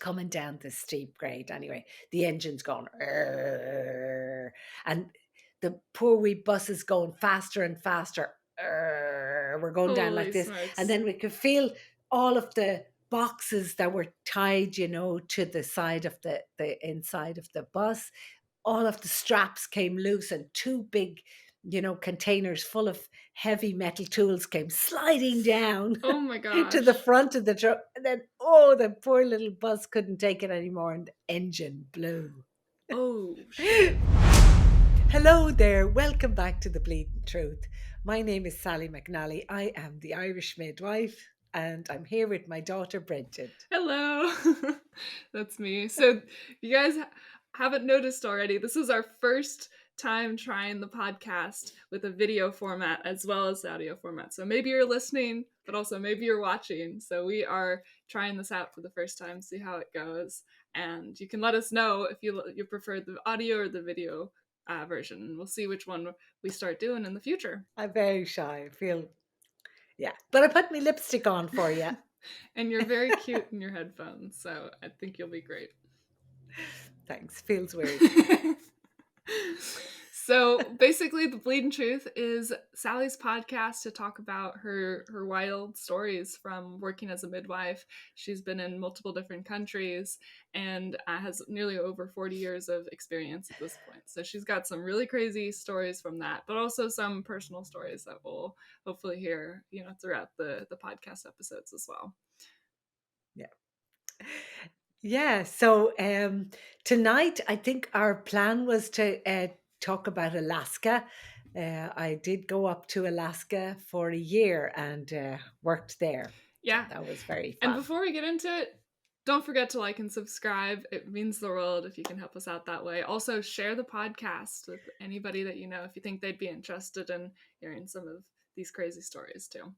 coming down the steep grade. Anyway, the engine's going, "Arr," and the poor wee bus is going faster and faster. Arr. We're going down like Holy this. And smokes. then we could feel all of the boxes that were tied, to the side of the inside of the bus. All of the straps came loose, and two big, containers full of heavy metal tools came sliding down Oh my to the gosh. front of the truck. And then, oh, the poor little bus couldn't take it anymore, and the engine blew. Oh shit. Hello there. Welcome back to The Bleeding Truth. My name is Sally McNally. I am the Irish midwife, and I'm here with my daughter, Bridget. Hello. That's me. So, you guys haven't noticed already, this is our first time trying the podcast with a video format as well as audio format. So, maybe you're listening, but also maybe you're watching. So, we are trying this out for the first time, see how it goes. And you can let us know if you prefer the audio or the video version. And we'll see which one we start doing in the future. I'm very shy. I feel, yeah. But I put my lipstick on for you. And you're very cute in your headphones, so I think you'll be great. Thanks. Feels weird. So basically, The Bleeding Truth is Sally's podcast to talk about her wild stories from working as a midwife. She's been in multiple different countries and has nearly over 40 years of experience at this point. So she's got some really crazy stories from that, but also some personal stories that we'll hopefully hear, throughout the podcast episodes as well. Yeah. Yeah. So tonight, I think our plan was to talk about Alaska. I did go up to Alaska for a year and worked there. So Yeah. that was very And fun. before we get into it, don't forget to like and subscribe. It means the world if you can help us out that way. Also, share the podcast with anybody that you know if you think they'd be interested in hearing some of these crazy stories too.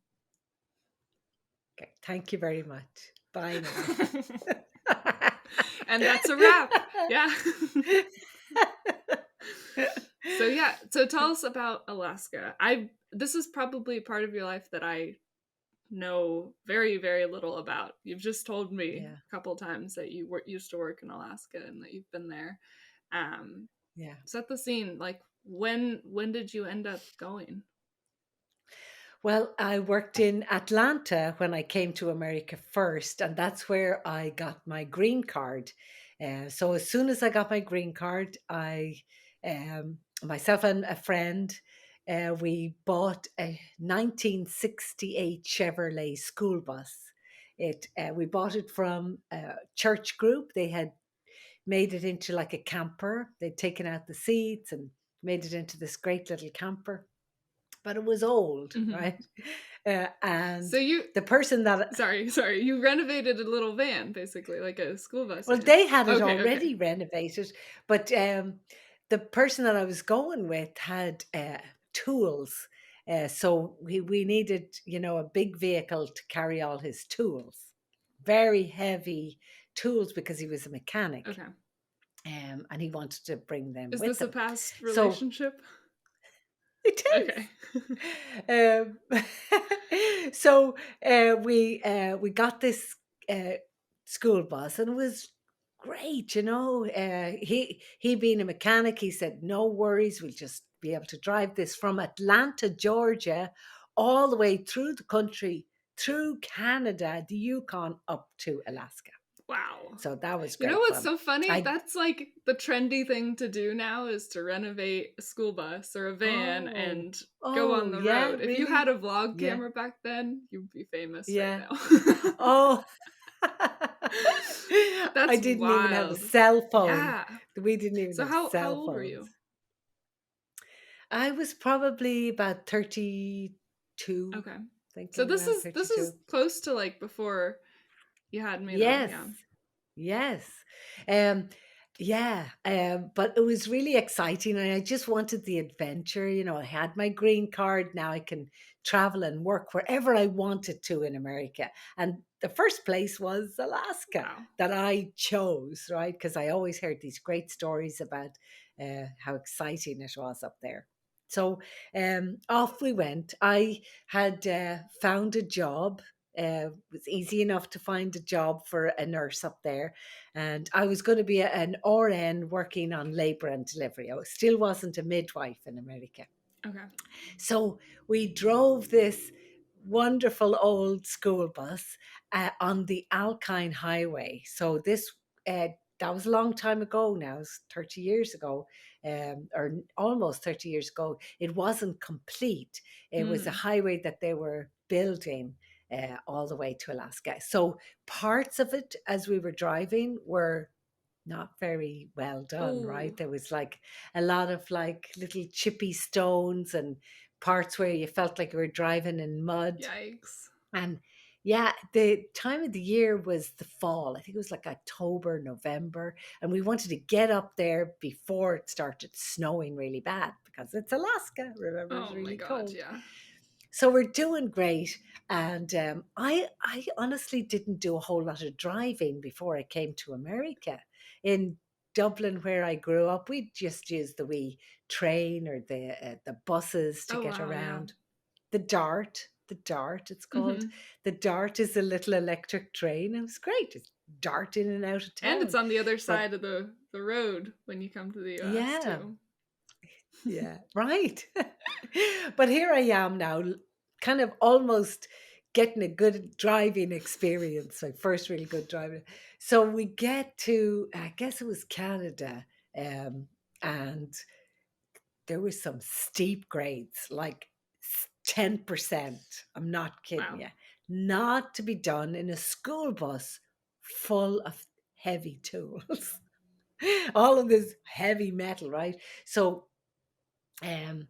Okay. Thank you very much. Bye now. And that's a wrap. Yeah. So tell us about Alaska. This is probably a part of your life that I know very, very little about. You've just told me Yeah. a couple times that you used to work in Alaska and that you've been there. Yeah. Set the scene. Like when did you end up going? Well, I worked in Atlanta when I came to America first, and that's where I got my green card. So as soon as I got my green card, myself and a friend, we bought a 1968 Chevrolet school bus. We bought it from a church group. They had made it into like a camper. They'd taken out the seats and made it into this great little camper, but it was old, Mm-hmm. right? And So you the person that, sorry, you renovated a little van basically, like a school bus well, van. they had it Okay. already renovated, but the person that I was going with had tools. So we needed, a big vehicle to carry all his tools, very heavy tools because he was a mechanic, Okay. and he wanted to bring them Is with this a him. past So relationship? it Okay. is. So we got this school bus, and it was great. He being a mechanic, he said, "No worries, we'll just be able to drive this from Atlanta, Georgia, all the way through the country, through Canada, the Yukon, up to Alaska." Wow. So that was You know great what's fun. so funny? I That's like the trendy thing to do now is to renovate a school bus or a van oh and go on oh the yeah, road. If you had really, a vlog yeah, camera back then, you'd be famous right yeah. now. Oh, I That's didn't even have a wild. cell phone. Yeah. We didn't even So have how cell old were phones. you? I was probably about 32, Okay. So thinking this around is this is 32. close to like before you had me though. Yes, Yeah. yes. Um, yeah, but it was really exciting, and I just wanted the adventure. I had my green card. Now I can travel and work wherever I wanted to in America. And the first place was Alaska Wow. that I chose, right? Because I always heard these great stories about how exciting it was up there. So off we went. I had found a job It was easy enough to find a job for a nurse up there. And I was going to be an RN working on labour and delivery. I still wasn't a midwife in America. Okay. So we drove this wonderful old school bus on the Alcan highway. So this that was a long time ago now. It was 30 years ago, or almost 30 years ago. It wasn't complete. It was a highway that they were building all the way to Alaska. So parts of it, as we were driving, were not very well done, right? Oh, There was like a lot of like little chippy stones and parts where you felt like you were driving in mud. yikes. And yeah, the time of the year was the fall. I think it was like October, November. And we wanted to get up there before it started snowing really bad because it's Alaska. Remember, it's Oh my really God, cold. yeah. So we're doing great. And I honestly didn't do a whole lot of driving before I came to America. In Dublin, where I grew up, we just used the wee train or the buses to Oh get wow, yeah. around. The Dart, it's called. Hmm. The Dart is a little electric train. It was great. It's dart in and out of And it's town. on the other But side of the road when you come to the US yeah, too. yeah, right. But here I am now, kind of almost getting a good driving experience, my first really good driving. So we get to, I guess it was Canada, and there was some steep grades, like 10%. I'm not kidding Wow. you. Not to be done in a school bus full of heavy tools. All of this heavy metal, right? So um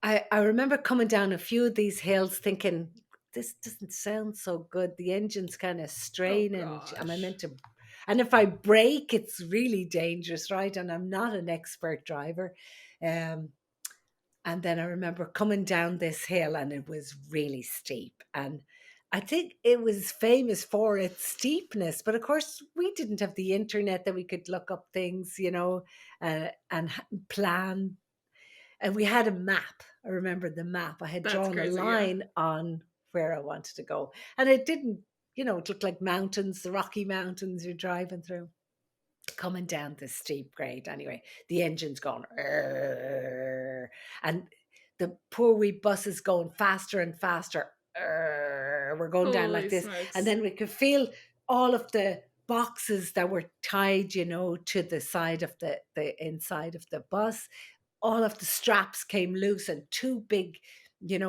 I remember coming down a few of these hills thinking, this doesn't sound so good. The engine's kind of Oh straining. Am I gosh. meant to? And if I brake, it's really dangerous, right? And I'm not an expert driver. Um, and then I remember coming down this hill and it was really steep. And I think it was famous for its steepness. But of course, we didn't have the internet that we could look up things, and plan. And we had a map. I remember the map. I had That's drawn a crazy, yeah. line on where I wanted to go. And it didn't, it looked like mountains, the Rocky Mountains you're driving through, coming down this steep grade. Anyway, the engine's going, "Arr," and the poor wee bus is going faster and faster. Arr. We're going down like Holy this. And smokes. then we could feel all of the boxes that were tied, to the side of the inside of the bus. All of the straps came loose and two big,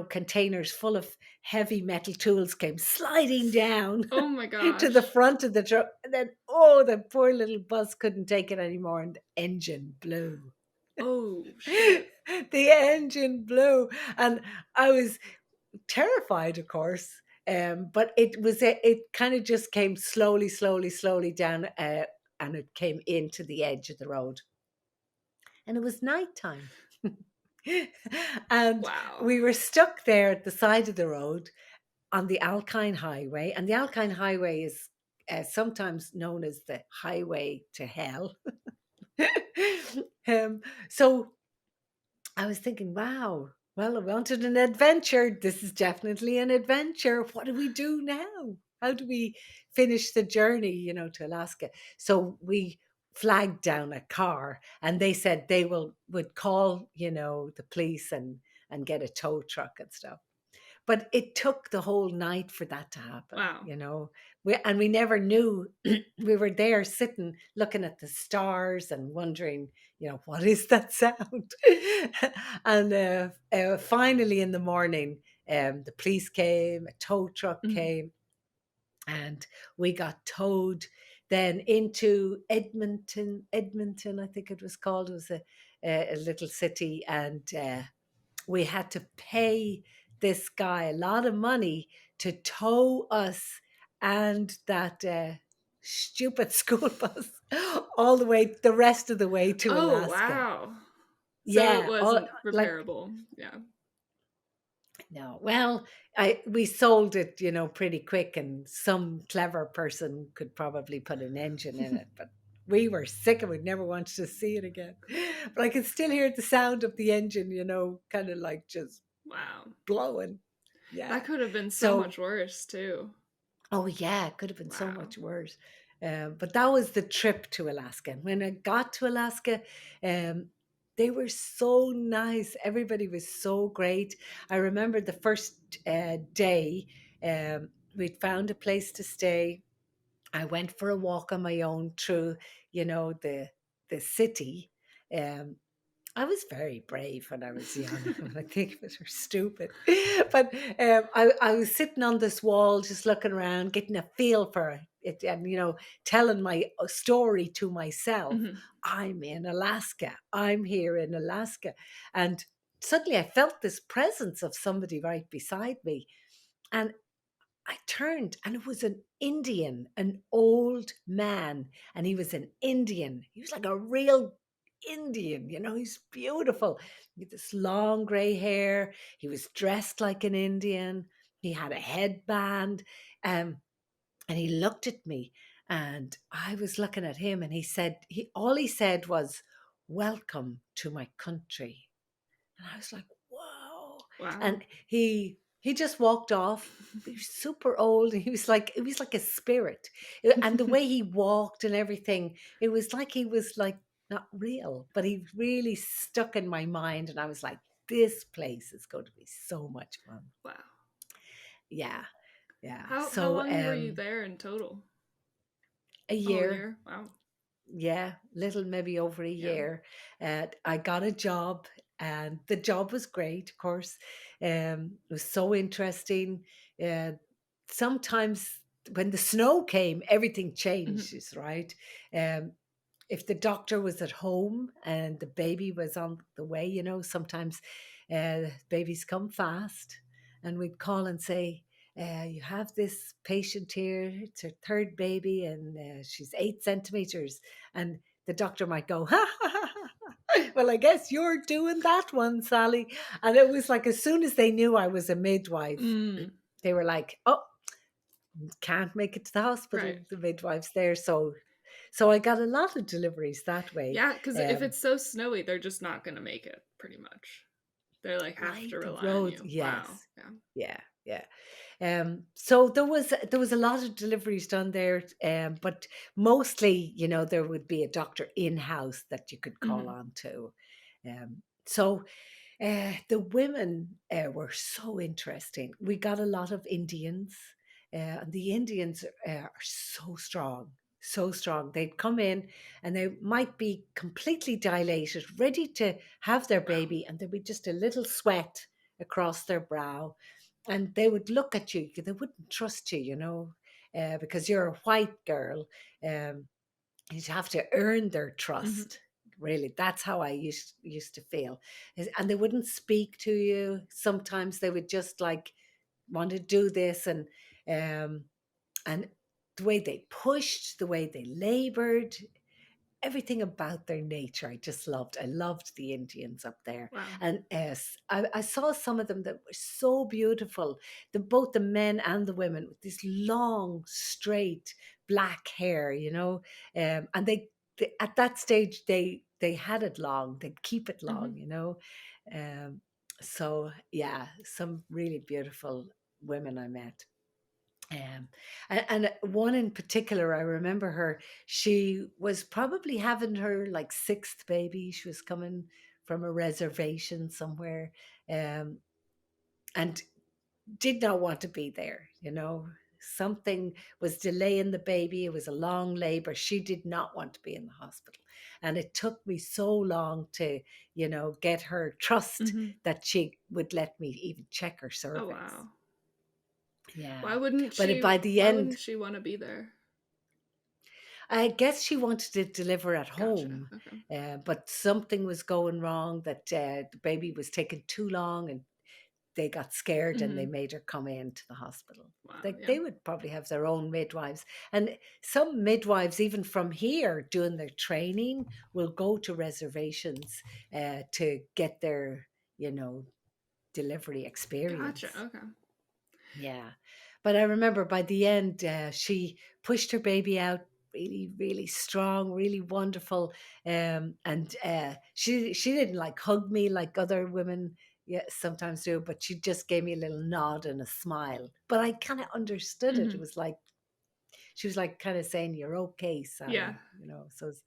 containers full of heavy metal tools came sliding down Oh my to the gosh. front of the truck. And then, oh, the poor little bus couldn't take it anymore and the engine blew. Oh shit. The engine blew. And I was terrified, of course. But it kind of just came slowly, slowly, slowly down, and it came into the edge of the road. And it was nighttime. And Wow. we were stuck there at the side of the road on the Alpine Highway. And the Alpine Highway is sometimes known as the highway to hell. um, so I was thinking, wow, well, I wanted an adventure. This is definitely an adventure. What do we do now? How do we finish the journey, to Alaska? So we flagged down a car and they said they would call, the police and get a tow truck and stuff. But it took the whole night for that to happen, Wow. we never knew. We were there sitting looking at the stars and wondering, what is that sound? And finally in the morning, the police came, a tow truck Mhm. came, and we got towed then into Edmonton, I think it was called. It was a little city, and we had to pay this guy a lot of money to tow us and that stupid school bus all the rest of the way to Oh Alaska. wow. So it Yeah, all wasn't like repairable. Yeah. no. Well, we sold it, pretty quick, and some clever person could probably put an engine in it, but we were sick and we'd never wanted to see it again. But I can still hear the sound of the engine, kind of like just Wow. blowing. Yeah. That could have been so So much worse too. oh yeah, it could have been so Wow. much worse. But that was the trip to Alaska. And when I got to Alaska, um, they were so nice. Everybody was so great. I remember the first day, we'd found a place to stay. I went for a walk on my own through, the city. Um, I was very brave when I was young. I think it was stupid. But I was sitting on this wall, just looking around, getting a feel for it, and, telling my story to myself. Mhm. I'm in Alaska. I'm here in Alaska. And suddenly I felt this presence of somebody right beside me. And I turned and it was an Indian, an old man, and he was an Indian. He was like a real Indian, he's beautiful. He had this long gray hair. He was dressed like an Indian. He had a headband. Um, and he looked at me and I was looking at him and all he said was, "Welcome to my country." And I was like, "Whoa!" Wow. And he just walked off. He was super old. And he was like a spirit. And the way he walked and everything, it was like he was like not real, but he really stuck in my mind. And I was like, "This place is going to be so much fun." Wow. Yeah, yeah. How So long were you there in total? a A whole year. year? Wow. Yeah, little maybe over a Yeah. year. I got a job, and the job was great, of course. It was so interesting. Uh, Sometimes when the snow came, everything Mhm. changes, right? Um, if the doctor was at home and the baby was on the way, sometimes babies come fast, and we'd call and say, "You have this patient here. It's her third baby, and she's 8 centimeters." And the doctor might go, "Ha ha ha ha. Well, I guess you're doing that one, Sally." And it was like as soon as they knew I was a midwife, Mm. they were like, "Oh, can't make it to the Right. hospital. The midwife's there." So I got a lot of deliveries that way. Yeah, because if Um, it's so snowy, they're just not gonna make it, pretty much. They, like, have right, to the rely on road, you. Wow. yes, Yeah. yeah, yeah. So there was a lot of deliveries done there, but mostly, there would be a doctor in house that you could call Mhm. on to. So the women were so interesting. We got a lot of Indians, and the Indians are so strong, so strong. They'd come in and they might be completely dilated, ready to have their Wow. baby, and there'd be just a little sweat across their brow. And they would look at you, they wouldn't trust you, because you're a white girl. Um, You'd have to earn their Mhm. trust. Really, that's how I used to feel. And they wouldn't speak to you. Sometimes they would just like want to do this, um, and the way they pushed, the way they labored, everything about their nature I just loved. I loved the Indians up there. Wow. And I saw some of them that were so beautiful, both the men and the women, with this long straight black hair, and they at that stage they had it long, they'd keep it long, Mhm. um, so yeah, some really beautiful women I met. um, and one in particular, I remember her. She was probably having her like sixth baby. She was coming from a reservation somewhere, um, and did not want to be there. Something was delaying the baby. It was a long labor. She did not want to be in the hospital, and it took me so long to, get her trust Mhm. that she would let me even check her Oh, cervix. wow. Yeah, Why wouldn't but she by the why end, wouldn't she wanna be there? I guess she wanted to deliver at Gotcha. home, Okay. but something was going wrong, that the baby was taking too long, and they got scared and they Mhm. made her come into the hospital. Wow, They, yeah. they would probably have their own midwives. And some midwives, even from here, doing their training, will go to reservations to get their, you know, delivery Gotcha, experience. okay. Yeah. But I remember by the end, she pushed her baby out really, really strong, really wonderful. And she didn't like hug me like other women yeah, sometimes do, but she just gave me a little nod and a smile. But I kind of understood it. It Mhm. was like she was like kind of saying, "You're okay, Yeah. Sally," you know. So it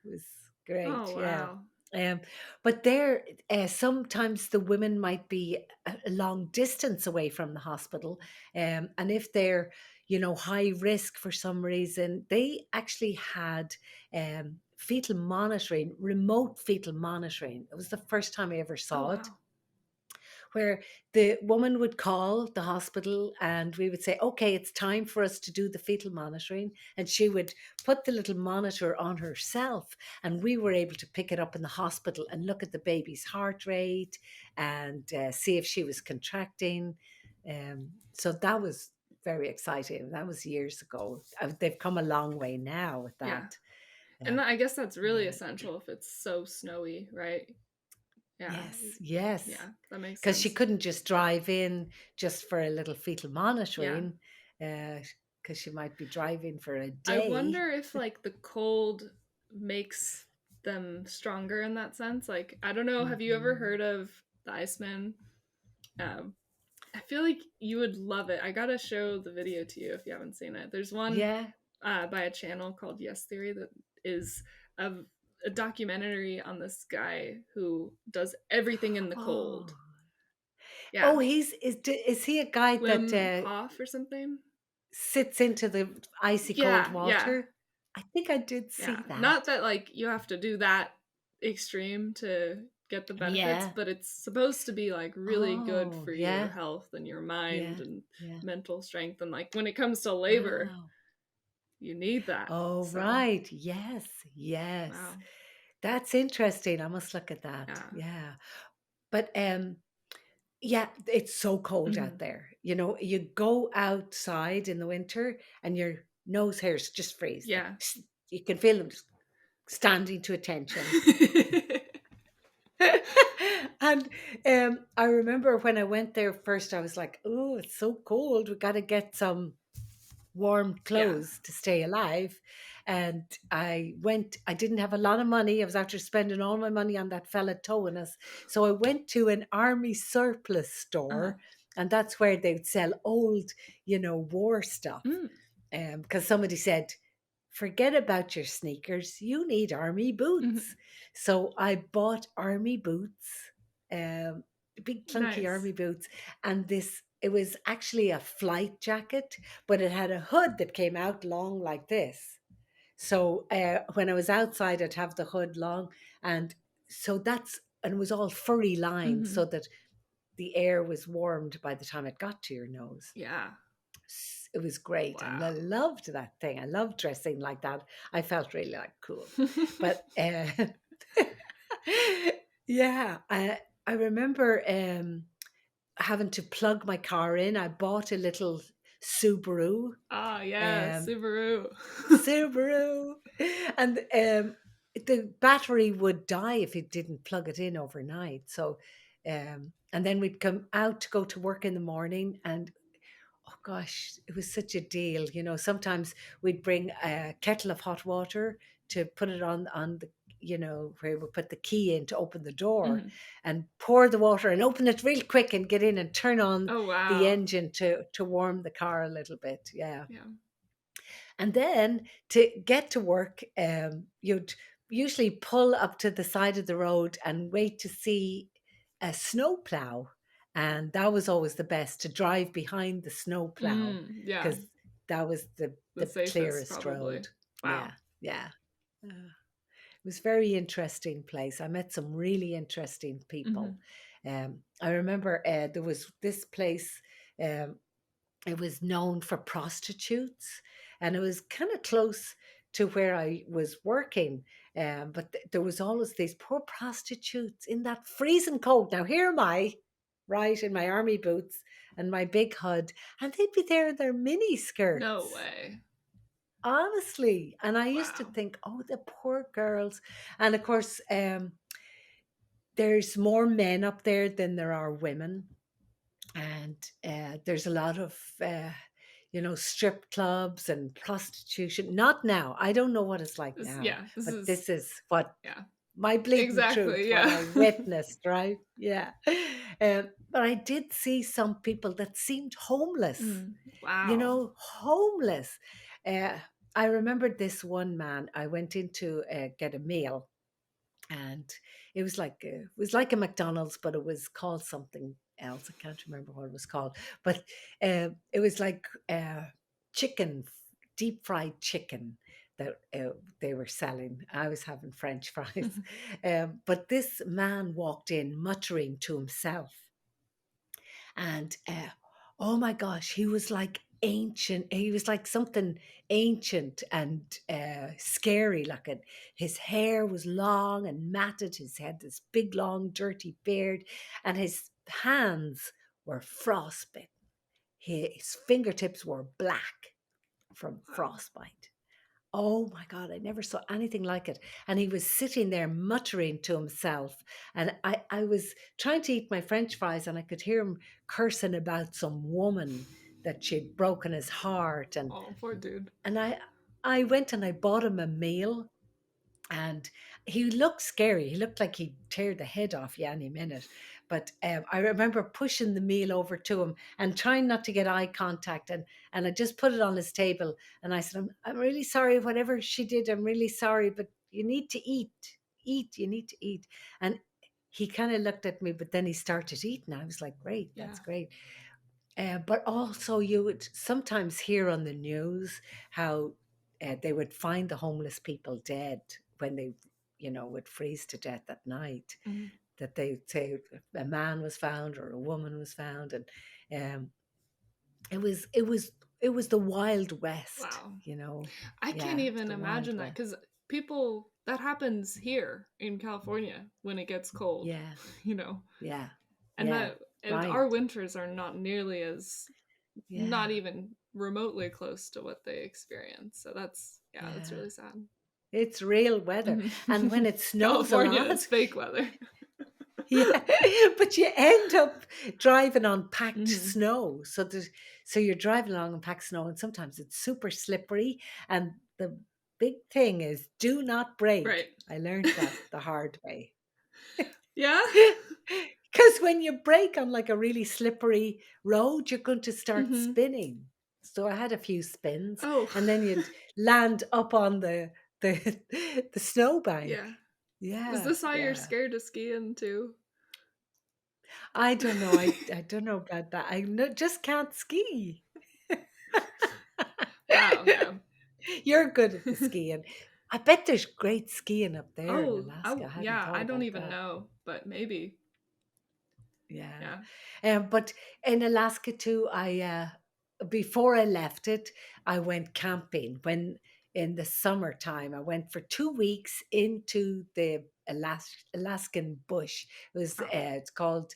was great, Oh, yeah. wow. Um, but there, sometimes the women might be a long distance away from the hospital, and if they're, high risk for some reason, they actually had fetal monitoring, remote fetal monitoring. It was the first time I ever Oh, saw it, wow. where the woman would call the hospital and we would say, okay, it's time for us to do the fetal monitoring. And she would put the little monitor on herself and we were able to pick it up in the hospital and look at the baby's heart rate and see if she was contracting. So that was very exciting. That was years ago. They've come a long way now with Yeah. that. And Yeah. I guess that's really Yeah. essential if it's so snowy, right? Yeah. Yes, yes. Yeah, that makes Because she sense. couldn't just drive in just for a little fetal Yeah. monitoring, because she might be driving for a I day. wonder if like the cold makes them stronger in that sense. Like, I don't know, have you ever Mhm. heard of the Iceman? Um, I feel like you would love it. I gotta show the video to you if you haven't seen it. There's one Yeah. by a channel called Yes Theory that is a, a documentary on this guy who does everything in the cold. Oh. Yeah, Oh, is he a guy that Wim Hof or something. sits into the icy cold Yeah, yeah, water? I think I did yeah. see that. Not that like you have to do that extreme to get the benefits, Yeah. but it's supposed to be like really good Oh, for your yeah. health and your mind Yeah. and Yeah. mental strength. And like when it comes to labor, Wow. you need that. Oh, So, right. Yes. Yes. wow. That's interesting. I must look at that. Yeah. Yeah. But yeah, it's so cold out Mhm. there. You go outside in the winter and your nose hairs just freeze. Yeah. You can feel them just standing to attention. And I remember when I went there first, I was like, oh, it's so cold. We got to get some warm Yeah. clothes to stay alive. And I didn't have a lot of money. I was after spending all my money on that fella towing us. So I went to an army surplus Uh-huh. store, and that's where they'd sell old, war stuff. Mm. Because somebody said, forget about your sneakers, you need army boots. Mhm. So I bought army boots, um, big clunky Nice. army boots, and it was actually a flight jacket, but it had a hood that came out long like this. So when I was outside, I'd have the hood long, and and it was all furry lined so Mhm. that the air was warmed by the time it got to your nose. Yeah. It was great, and I Wow. loved that thing. I loved dressing like that. I felt really like cool. But yeah, I remember having to plug my car in. I bought a little Subaru, Ah, yeah, um, Subaru. Subaru, and the battery would die if you didn't plug it in overnight. So, and then we'd come out to go to work in the morning, and oh gosh, it was such a deal. Sometimes we'd bring a kettle of hot water to put it on the, where we put the key in to open the door Mhm. and pour the water and open it real quick and get in and turn on Oh, the wow. engine to warm the car a little bit. Yeah. Yeah. And then to get to work, you'd usually pull up to the side of the road and wait to see a snow plow. And that was always the best, to drive behind the snow plow Yeah, because that was the the safest clearest probably. road. Wow. Yeah, yeah. It was a very interesting place. I met some really interesting people. Mhm. I remember there was this place. Um, it was known for prostitutes, and it was kind of close to where I was working. But there was always these poor prostitutes in that freezing cold. Now here am I, right, in my army boots and my big hood, and they'd be there in their mini No skirts. way. Honestly, and I used to Wow. think, oh, the poor girls. And of course, there's more men up there than there are women, and there's a lot of strip clubs and prostitution. Not now, I don't know what it's like This now, yeah, this but is this is what yeah. my bleeding truth, Exactly, what yeah. I witnessed, right? Yeah. But I did see some people that seemed homeless, Mm, wow. homeless. Uh, I remembered this one man. I went in to get a meal, and it was like a McDonald's, but it was called something else. I can't remember what it was called, but it was like chicken, deep fried chicken that they were selling. I was having French fries, but this man walked in muttering to himself, and oh my gosh, he was like ancient. He was like something ancient and scary looking. His hair was long and matted. His had this big, long, dirty beard, and his hands were frostbitten. His fingertips were black from Wow. frostbite. Oh my God, I never saw anything like it. And he was sitting there muttering to himself. And I was trying to eat my French fries, and I could hear him cursing about some woman that she'd broken his heart. And Oh, poor dude. and I went and I bought him a meal, and he looked scary. He looked like he'd tear the head off you any minute. But I remember pushing the meal over to him and trying not to get eye contact. And I just put it on his table. And I said, I'm really sorry, whatever she did. I'm really sorry, but you need to eat. Eat, you need to eat. And he kind of looked at me, but then he started eating. I was like, great, Yeah. that's great. But also, you would sometimes hear on the news how they would find the homeless people dead when they, would freeze to death at night. Mhm. That they say a man was found or a woman was found, and um, it was the Wild West. Wow. You know, I can't yeah, it's even the Wild imagine that West. because people, that happens here in California when it gets cold, Yeah, you know, yeah, and yeah, and right. our winters are not nearly as, not Yeah, even remotely close to what they experience. So that's, yeah, that's yeah. really sad. It's real weather, and when Mhm. it snows a California lot. is fake weather. Yeah, but you end up driving on packed Hmm. snow. So you're driving along on packed snow, and sometimes it's super slippery. And the big thing is, do not Right. brake. I learned that the hard way. Yeah. Because when you brake on like a really slippery road, you're going to start Hmm. spinning. So I had a few spins, Oh. and then you'd land up on the the snowbank. Yeah. Was Yeah, this why you're yeah. scared of skiing too? I don't know. I don't know about that. Just can't ski. Wow, yeah. You're good at the skiing. I bet there's great skiing up there in Oh, Alaska. I hadn't yeah, thought I don't about even that. know, but maybe. Yeah. Yeah. But in Alaska too, before I left it, I went camping when in the summertime. I went for 2 weeks into the Alaskan bush. Wow. It's called,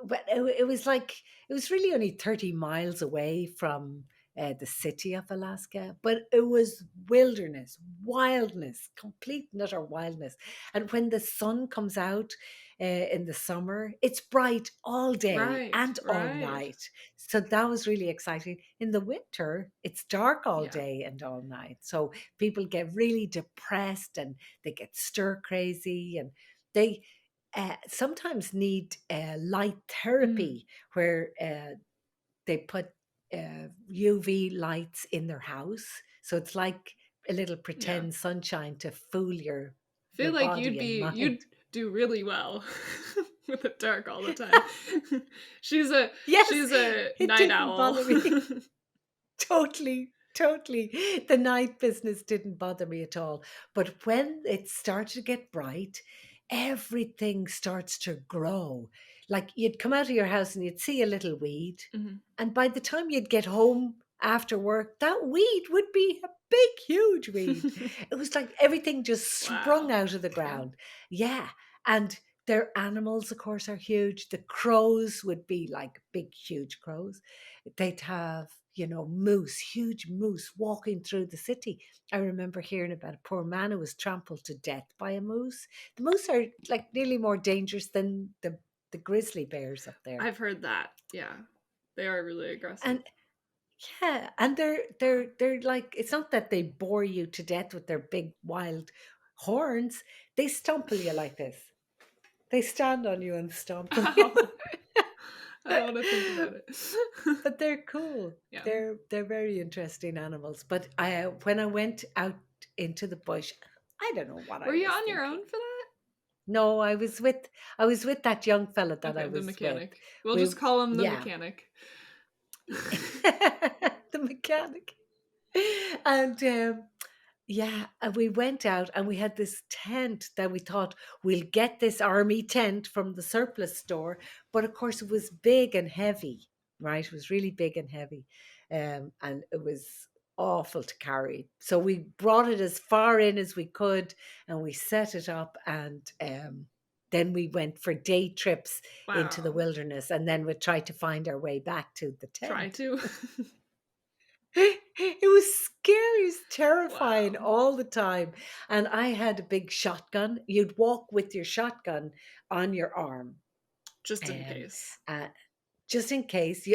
but it was like it was really only 30 miles away from the city of Alaska, but it was wilderness, wildness, complete and utter wildness. And when the sun comes out in the summer, it's bright all day Right, and all right. night. So that was really exciting. In the winter, it's dark all Yeah. day and all night. So people get really depressed and they get stir crazy, and they sometimes need light Mm, therapy where they put UV lights in their house. So it's like a little yeah. pretend sunshine to fool your Feel like body and you'd mind. do really well with the dark all the time. she's a Yes, she's a it night didn't owl. bother me. Totally, totally. The night business didn't bother me at all. But when it started to get bright, everything starts to grow. Like you'd come out of your house and you'd see a little weed. Mhm. And by the time you'd get home after work, that weed would be a big, huge weed. It was like everything just sprung Wow. out of the Yeah. ground. Yeah. And their animals, of course, are huge. The crows would be like big, huge crows. They'd have, moose, huge moose walking through the city. I remember hearing about a poor man who was trampled to death by a moose. The moose are like nearly more dangerous than the grizzly bears up there. I've heard that. Yeah. They are really aggressive. And yeah, and they're like, it's not that they bore you to death with their big wild horns, they stumple you like this. They stand on you and stumble you. Ow. I don't want to think about it. But they're cool. Yeah. They're very interesting animals. But I when I went out into the bush, I don't know what Were I you was on your thinking. own for that? No, I was with that young fella that I Okay, the was with. mechanic. We'll We just call him the yeah. mechanic. The mechanic. And yeah, and we went out and we had this tent that we thought we'll get this army tent from the surplus store, but of course it was big and heavy, right? It was really big and heavy, and it was awful to carry. So we brought it as far in as we could, and we set it up, and then we went for day trips into the Wow. wilderness, and then we tried to find our way back to the Try tent. to. It was scary, it was terrifying Wow. all the time. And I had a big shotgun. You'd walk with your shotgun on your arm. Just in Um, case. uh, just in case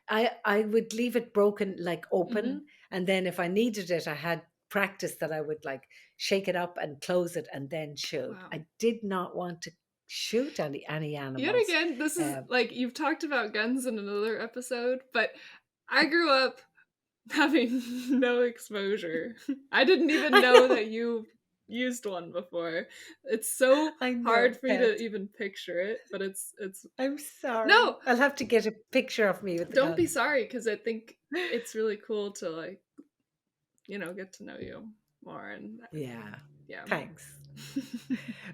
I would leave it broken, like Hmm. open, and then if I needed it, I had practice that I would like shake it up and close it and then shoot. Wow. I did not want to shoot any Yet animals. again, this is Um, like you've talked about guns in another episode, but I grew up having no exposure. I didn't even I know know, that you used one before. It's so I hard know, for me to pet. even picture it, but it's I'm sorry. no, I'll have to get a picture of me with the don't be gun. sorry because I think it's really cool to like, get to know you more and Yeah, yeah. thanks.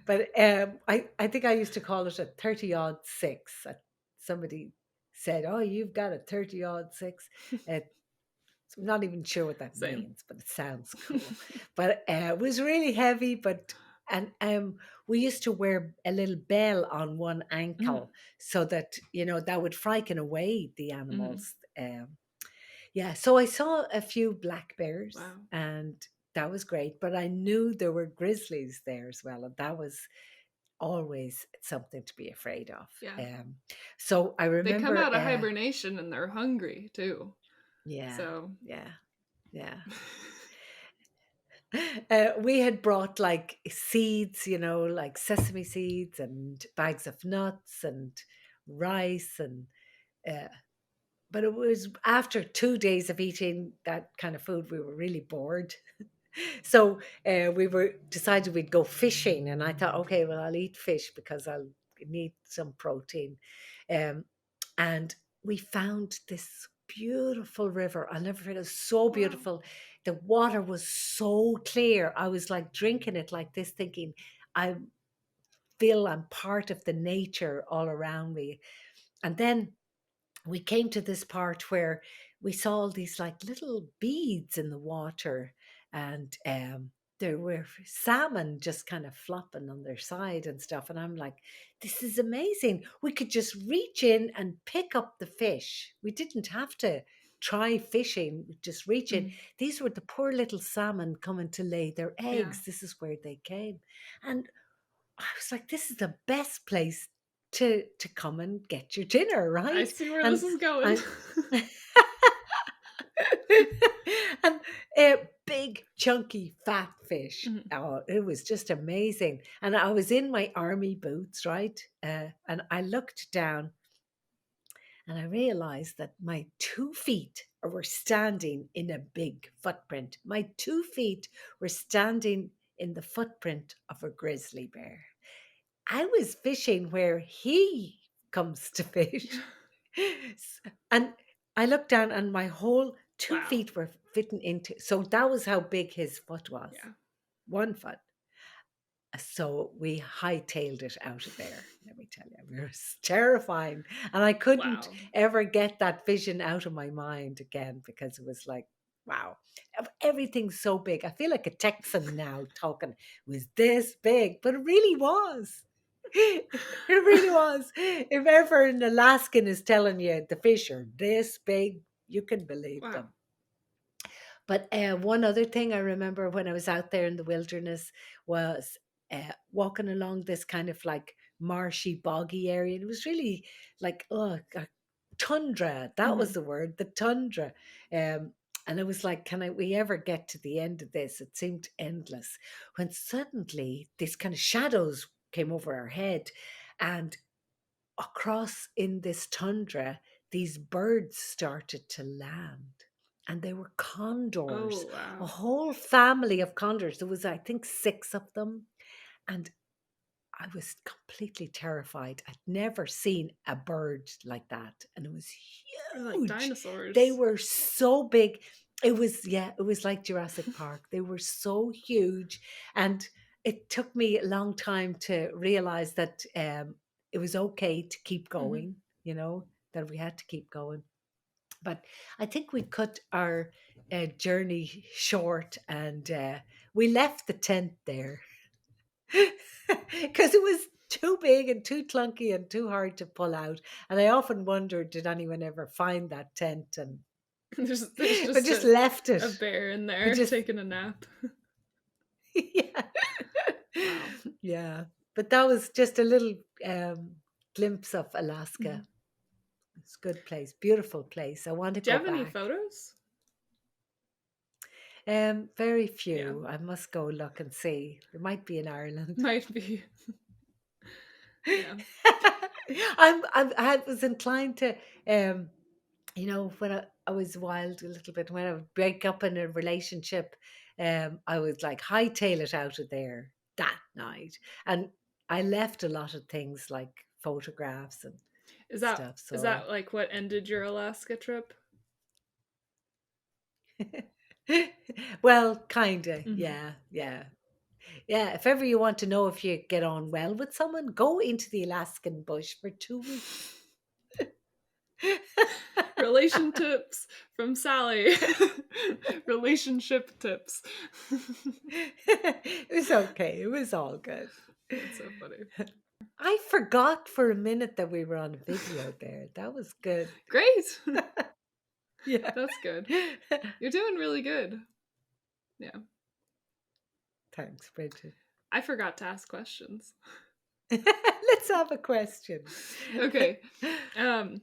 But I think I used to call it a 30 odd six. Somebody said, "Oh, you've got a 30 odd six." Uh, I'm not even sure what that Same. means, but it sounds cool. But it was really heavy. But and we used to wear a little bell on one Mm, ankle so that that would frighten away the mhm. animals. Yeah, so I saw a few black bears Wow. and that was great, but I knew there were grizzlies there as well, and that was always something to be afraid of. Yeah. So I They come remember, out of hibernation and they're hungry too. yeah, So yeah, yeah. We had brought like seeds, like sesame seeds and bags of nuts and rice and uh, but it was after 2 days of eating that kind of food, we were really bored. So we were decided we'd go fishing, and I thought, okay, well, I'll eat fish because I'll need some protein. Um, and we found this beautiful river. I'll never forget. It was so wow. beautiful. The water was so clear. I was like drinking it like this, thinking, I feel I'm part of the nature all around me. And then we came to this part where we saw all these like little beads in the water, and there were salmon just kind of flopping on their side and stuff, and I'm like, this is amazing, we could just reach in and pick up the fish, we didn't have to try fishing, we just reach in. Mhm. These were the poor little salmon coming to lay their Yeah. eggs, this is where they came. And I was like, this is the best place to come and get your dinner, I right? see where this And is going. I and a big chunky fat fish. Mhm. Oh, it was just amazing. And I was in my army boots, right? And I looked down and I realized that my 2 feet were standing in a big footprint. My 2 feet were standing in the footprint of a grizzly bear. I was fishing where he comes to fish. And I looked down and my whole two Wow. feet were fitting into. So that was how big his foot was. Yeah. 1 foot. So we hightailed it out of there. Let me tell you, it was terrifying. And I couldn't Wow. ever get that vision out of my mind again because it was like, wow, everything's so big. I feel like a Texan now talking, it was this big, but it really was. It really was. If ever an Alaskan is telling you the fish are this big, you can believe Wow. them. But one other thing I remember when I was out there in the wilderness was walking along this kind of like marshy, boggy area. And it was really like, oh, a tundra. That was Mhm. the word, the tundra. Um, And it was like, we ever get to the end of this? It seemed endless. When suddenly this kind of shadows came over our head, and across in this tundra, these birds started to land. And they were condors, Oh, a wow. whole family of condors. There was, I think, six of them. And I was completely terrified. I'd never seen a bird like that, and it was They're like huge. They dinosaurs. were so big. It was, yeah, it was like Jurassic Park. They were so huge, and it took me a long time to realize that it was okay to keep Hmm. going. That we had to keep going. But I think we cut our journey short, and we left the tent there because it was too big and too clunky and too hard to pull out. And I often wondered, did anyone ever find that tent? And There's but just just left a it. bear in We there just taking a nap. yeah, Wow. yeah. But that was just a little glimpse of Mhm. Alaska. It's a good place, beautiful place. I want to Do you go have any back. photos? Very Yeah, few. I must go look and see. There might be in Ireland. might be. Yeah. I was inclined to, um, when I was wild a little bit, when I would break up in a relationship, I would like hightail it out of there that night. And I left a lot of things like photographs and Is that stuff. is So, that like what ended your Alaska trip? well, kind of, Hmm. yeah, yeah. Yeah, if ever you want to know if you get on well with someone, go into the Alaskan bush for 2 weeks. Relation tips from Sally. Relationship tips. It was okay. It was all good. That's so funny. I forgot for a minute that we were on video there. That was good. Great. Yeah. That's good. You're doing really good. Yeah. Thanks, Bridget. I forgot to ask questions. Let's have a question. Okay. Um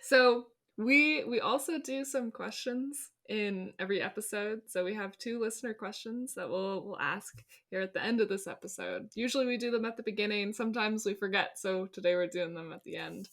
so we also do some questions in every episode. So we have two listener questions that we'll ask here at the end of this episode. Usually we do them at the beginning, sometimes we forget, so today we're doing them at the end.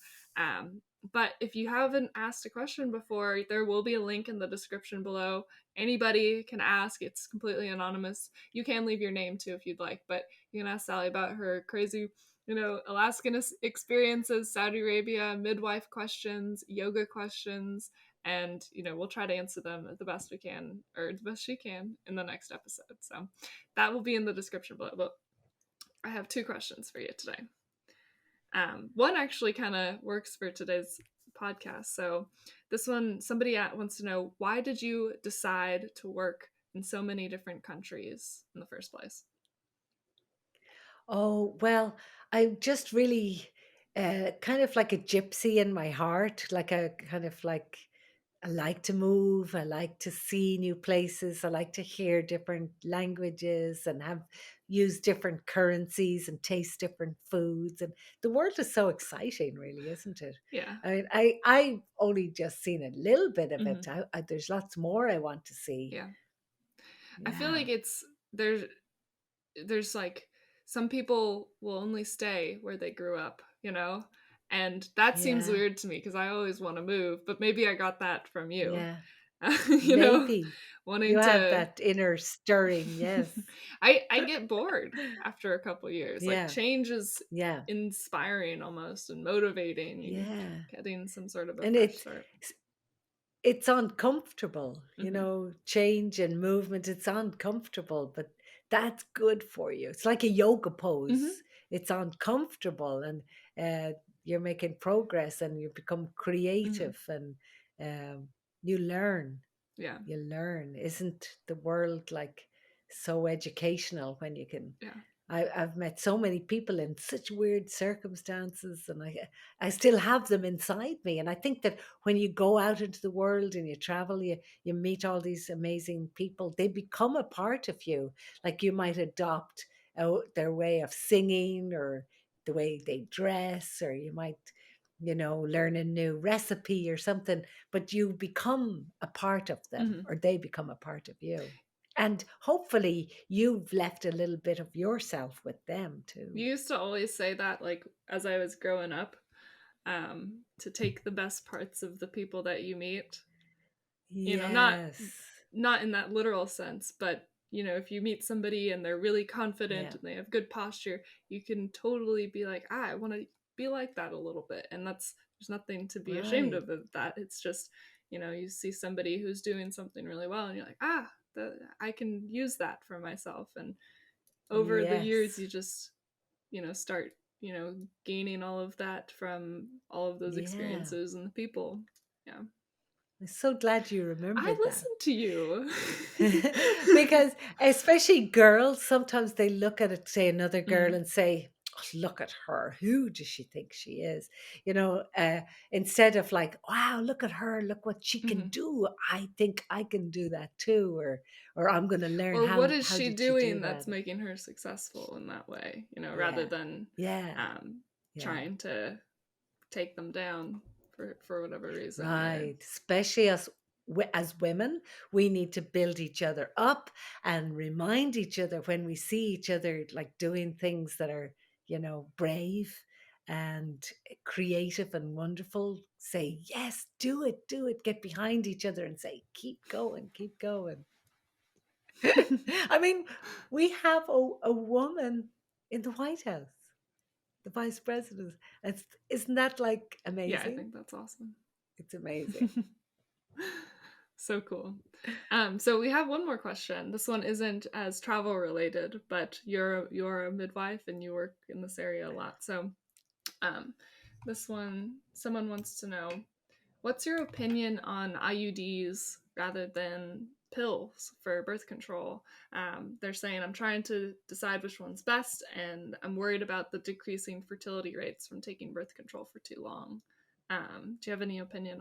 But if you haven't asked a question before, there will be a link in the description below. Anybody can ask, it's completely anonymous. You can leave your name too if you'd like, but you can ask Sally about her crazy Alaskan experiences, Saudi Arabia, midwife questions, yoga questions, and we'll try to answer them the best we can, or the best she can, in the next episode. So that will be in the description below. But I have two questions for you today. One actually kind of works for today's podcast. So this one, somebody wants to know, why did you decide to work in so many different countries in the first place? Oh, well, I'm just really kind of like a gypsy in my heart, like a kind of like I like to move, I like to see new places, I like to hear different languages and have use different currencies and taste different foods. And the world is so exciting, really, isn't it? Yeah. I mean, I've only just seen a little bit of Hmm. it. There's lots more I want to see. Yeah. I feel Yeah, like there's like some people will only stay where they grew up, and that seems yeah, weird to me because I always want to move, but maybe I got that from you. yeah. you know Maybe you wanting have to that inner stirring, yes. I get bored after a couple years. Like, Yeah, change is yeah, inspiring almost and motivating, and yeah. getting some sort of a And fresh start. it's uncomfortable, Hmm. change and movement. It's uncomfortable, but that's good for you. It's like a yoga Hmm. pose. It's uncomfortable, and uh, you're making progress, and you become Hmm. creative, and um, you learn. Yeah. You learn. Isn't the world like so educational when you can? Yeah. I've met so many people in such weird circumstances, and I still have them inside me. And I think that when you go out into the world and you travel, you meet all these amazing people. They become a part of you. Like you might adopt their way of singing or the way they dress, or you might. learn a new recipe or something, but you become a part of them, Mhm. or they become a part of you. And hopefully you've left a little bit of yourself with them too. You used to always say that, like, as I was growing up, to take the best parts of the people that you meet. Not Yes. not in that literal sense, but if you meet somebody and they're really confident Yeah. and they have good posture, you can totally be like, I want to be like that a little bit. And there's nothing to be ashamed Right. of that. It's just, you see somebody who's doing something really well and you're like, I can use that for myself. And over the years, Yes. you just, start, gaining all of that from all of those Yeah. experiences and the people. Yeah. I'm so glad you I remembered that. listen to you. Because especially girls, sometimes they look at it, say another girl, Mhm, and say, "Oh, look at her. Who does she think she is?" Instead of like, wow, look at her, look what she can mhm. do. I think I can do that too, or I'm going to learn Or what is how she did she do doing that? that's making her successful in that way, rather Yeah, than, yeah, um, yeah. trying to take them down for whatever reason or Right. Especially as women, we need to build each other up and remind each other when we see each other like doing things that are, brave and creative and wonderful. Say, yes, do it, do it. Get behind each other and say, keep going, keep going. I mean, we have a woman in the White House, the vice president. Isn't that like Yeah, I amazing? think that's awesome. It's amazing. So cool. So we have one more question. This one isn't as travel related, but you're a midwife and you work in this area a lot. So, um, this one, someone wants to know, what's your opinion on IUDs rather than pills for birth control? They're saying, I'm trying to decide which one's best, and I'm worried about the decreasing fertility rates from taking birth control for too long. Do you have any opinion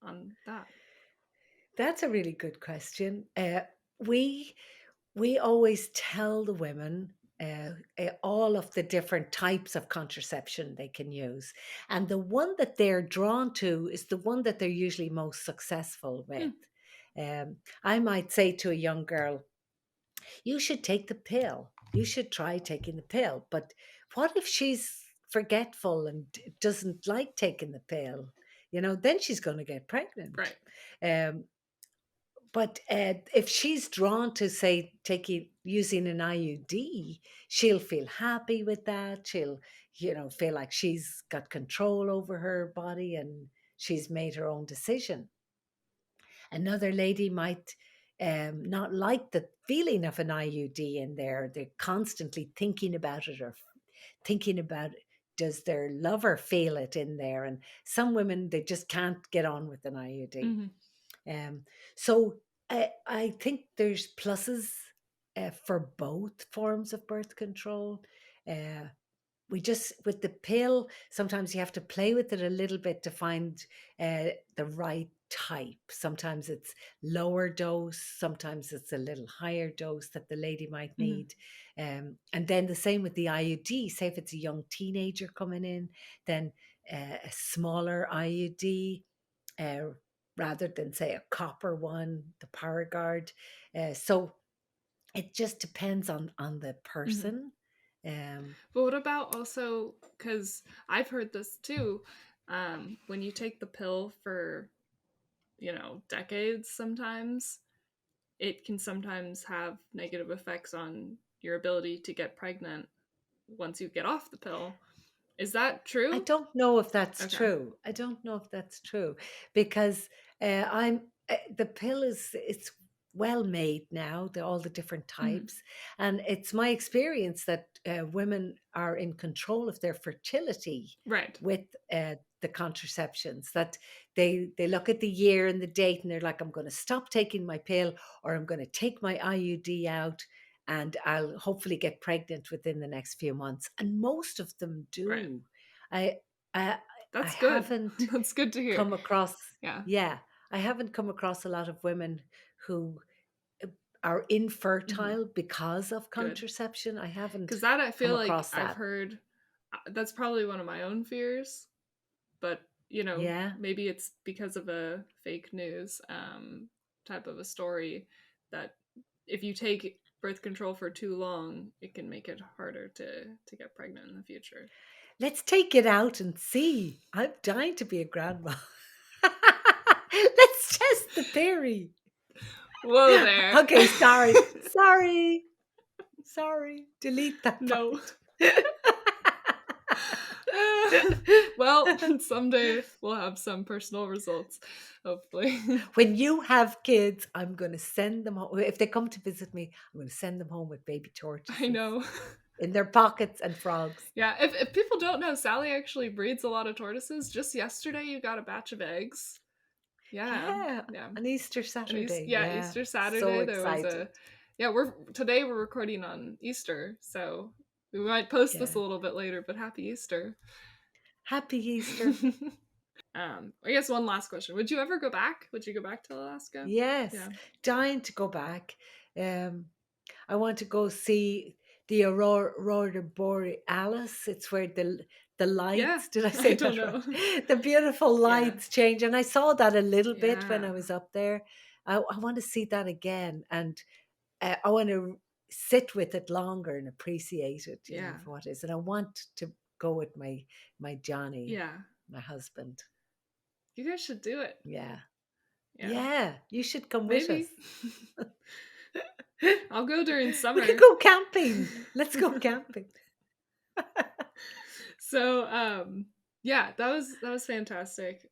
on that? That's a really good question. We we always tell the women all of the different types of contraception they can use, and the one that they're drawn to is the one that they're usually most successful with. Hmm, I might say to a young girl, "You should take the pill. You should try taking the pill." But what if she's forgetful and doesn't like taking the pill? Then she's going to get pregnant. right. Um, but if she's drawn to, say, taking using an IUD, she'll feel happy with that. She'll, feel like she's got control over her body and she's made her own decision. Another lady might not like the feeling of an IUD in there. They're constantly thinking about it, or thinking about, does their lover feel it in there? And some women, they just can't get on with an IUD. Hmm. Um, so I think there's pluses for both forms of birth control. Uh, we just, with the pill, sometimes you have to play with it a little bit to find the right type. Sometimes it's lower dose, sometimes it's a little higher dose that the lady might Hmm. need. And then the same with the IUD. Say if it's a young teenager coming in, then a smaller IUD, uh, rather than, say, a copper one, the Paragard. So it just depends on the Hmm. person. Um, But what about also, because I've heard this too, when you take the pill for, decades, sometimes it can sometimes have negative effects on your ability to get pregnant once you get off the pill. Is that I true? don't know if that's Okay. true. I don't know if that's true because the pill is, it's well made now. All the different Hmm. types, and it's my experience that women are in control of their fertility Right. with the contraceptions. That they look at the year and the date, and they're like, I'm going to stop taking my pill, or I'm going to take my IUD out, and I'll hopefully get pregnant within the next few months. And most of them Right. do. I I I That's good. haven't That's good to hear. come across, Yeah. yeah, I haven't come across a lot of women who uh, are Hmm. infertile because of Good. contraception. I haven't Because that I come feel like across I've that. heard, that's probably one of my own fears. but Yeah. maybe it's because of a fake news type of a story that if you take birth control for too long, it can make it harder to get pregnant in the future. Let's take it out and see. I'm dying to be a grandma. Let's test the theory. Whoa there. Okay, sorry. Sorry. Sorry. Delete that No. part. Well, someday we'll have some personal results, hopefully. When you have kids, I'm going to send them home. If they come to visit me, I'm going to send them home with baby I tortoises know. in their pockets and frogs. Yeah, if people don't know, Sally actually breeds a lot of tortoises. Just yesterday, you got a batch of eggs. Yeah, Yeah, yeah. on Easter And Saturday. yeah, Yeah, Easter so Saturday there was excited. a yeah, we're recording on Easter, so we might post this Yeah. a little bit later, but happy Easter. Happy Easter. I guess one last question. Would you ever go back? Would you go back to Alaska? Yes, Yeah. dying to go back. Um, I want to go see the Aurora Borealis. It's where the Yeah. lights, did I I say don't that know. right? The beautiful Yeah. lights change. And I saw that a little bit when Yeah. I was up there. I want to see that again. And I want to sit with it longer and appreciate it, Yeah. for what it is. And I want to go with my Johnny, Yeah. my husband. You guys should do it. Yeah. Yeah. Yeah. You should come with us. Maybe. I'll go during We could summer. go camping. Let's go camping. So, yeah, that was fantastic.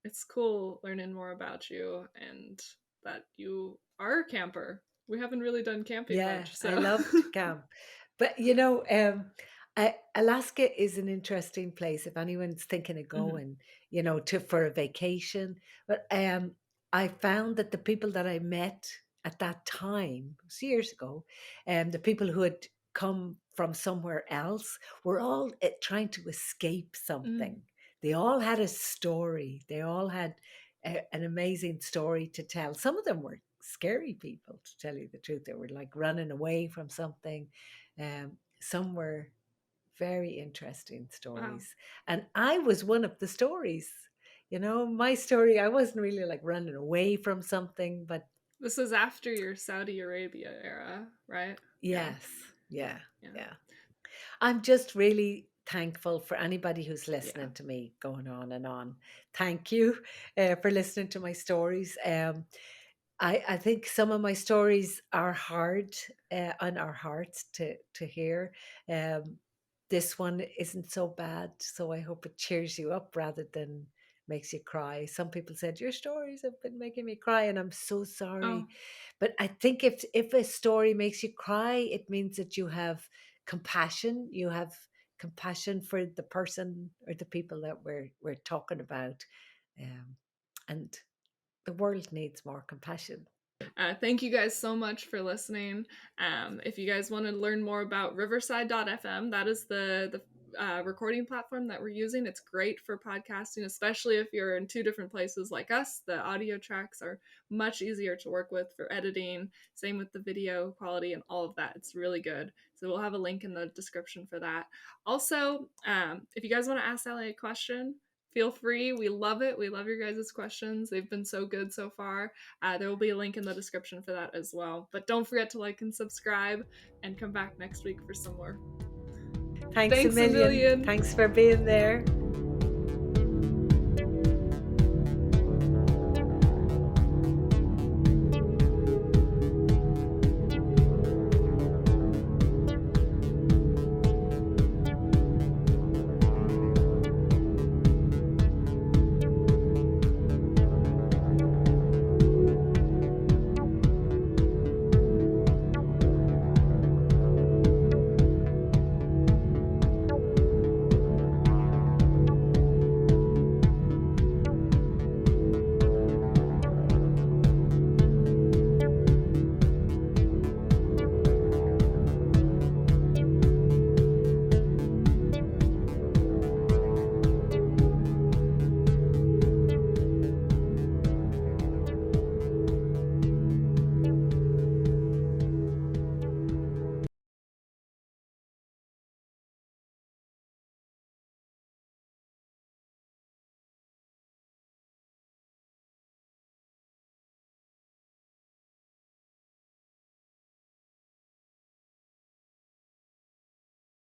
It's cool learning more about you and that you are a camper. We haven't really done camping Yeah, much, I so love to camp. But Alaska is an interesting place if anyone's thinking of Mhm. going, to for a vacation. But I found that the people that I met at that time, it was years ago, the people who had come from somewhere else were all trying to escape Mm. something. They all had a story. They all had an amazing story to tell. Some of them were scary people, to tell you the truth. They were like running away from something. Some were very interesting Wow. stories. And I was one of the stories. My story, I wasn't really like running away from something, but This is after your Saudi Arabia era, right? Yeah. yes, yeah, Yeah. yeah. I'm just really thankful for anybody who's Yeah. listening to me going on and on. Thank you for listening to my stories. I think some of my stories are hard on our hearts to hear. Um, this one isn't so bad, so I hope it cheers you up rather than makes you cry. Some people said your stories have been making me cry, and I'm so sorry. Oh, But I think if a story makes you cry, it means that you have compassion. You have compassion for the person or the people that we're talking about, um, and the world needs more compassion. thank you guys so much for listening. If you guys want to learn more about Riverside.fm, that is the recording platform that we're using. It's great for podcasting, especially if you're in two different places like us. The audio tracks are much easier to work with for editing. Same with the video quality and all of that. It's really good. So we'll have a link in the description for that. Also, if you guys want to ask Sally a question, feel free. We love it. We love your guys' questions. They've been so good so far. There will be a link in the description for that as well. But don't forget to like and subscribe and come back next week for some more. Thanks a Thanks a million. million. Thanks for being there.